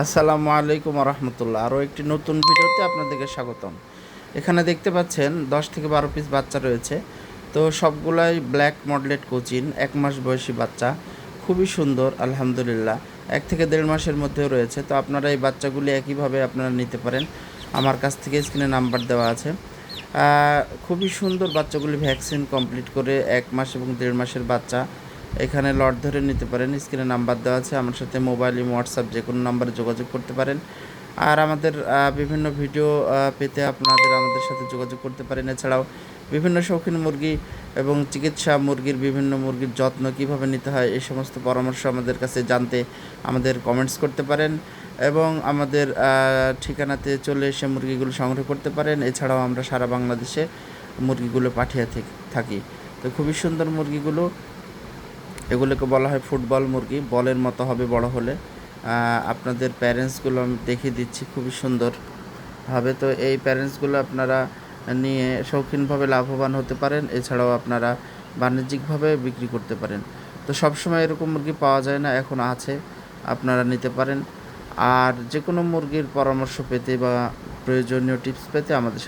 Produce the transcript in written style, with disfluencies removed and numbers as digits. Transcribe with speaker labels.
Speaker 1: আসসালামু আলাইকুম রহমতুল্লাহ। আরও একটি নতুন ভিডিওতে আপনাদেরকে স্বাগতম। এখানে দেখতে পাচ্ছেন 10 থেকে 12 পিস বাচ্চা রয়েছে। তো সবগুলাই ব্ল্যাক মডলেট কোচিন, 1 মাস বয়সী বাচ্চা, খুবই সুন্দর আলহামদুলিল্লাহ। 1 থেকে 1.5 মাসের মধ্যেও রয়েছে। তো আপনারা এই বাচ্চাগুলি একইভাবে আপনারা নিতে পারেন, আমার কাছ থেকে স্ক্রিনে নাম্বার দেওয়া আছে। খুবই সুন্দর বাচ্চাগুলি, ভ্যাকসিন কমপ্লিট করে 1 মাস এবং 1.5 মাসের বাচ্চা। এখানে লট ধরে নিতে পারেন, স্ক্রিনে নাম্বার দেওয়া আছে, আমার সাথে মোবাইল হোয়াটসঅ্যাপ যে কোনো নাম্বারে যোগাযোগ করতে পারেন। আর আমাদের বিভিন্ন ভিডিও পেতে আপনাদের আমাদের সাথে যোগাযোগ করতে পারেন। এছাড়াও বিভিন্ন শৌখিন মুরগি এবং চিকিৎসা মুরগির, বিভিন্ন মুরগির যত্ন কীভাবে নিতে হয় এই সমস্ত পরামর্শ আমাদের কাছে জানতে আমাদের কমেন্টস করতে পারেন এবং আমাদের ঠিকানাতে চলে এসে মুরগিগুলো সংগ্রহ করতে পারেন। এছাড়াও আমরা সারা বাংলাদেশে মুরগিগুলো পাঠিয়ে থাকি। তো খুবই সুন্দর মুরগিগুলো, এগুলোকে বলা হয় ফুটবল মুরগি, বলের মতো হবে বড় হলে। আপনাদের প্যারেন্টসগুলো আমি দেখিয়ে দিচ্ছি, খুবই সুন্দর হবে। তো এই প্যারেন্টসগুলো আপনারা নিয়ে শৌখিনভাবে লাভবান হতে পারেন। এছাড়াও আপনারা বাণিজ্যিকভাবে বিক্রি করতে পারেন। তো সবসময় এরকম মুরগি পাওয়া যায় না, এখন আছে, আপনারা নিতে পারেন। আর যে কোনো মুরগির পরামর্শ পেতে বা প্রয়োজনীয় টিপস পেতে আমাদের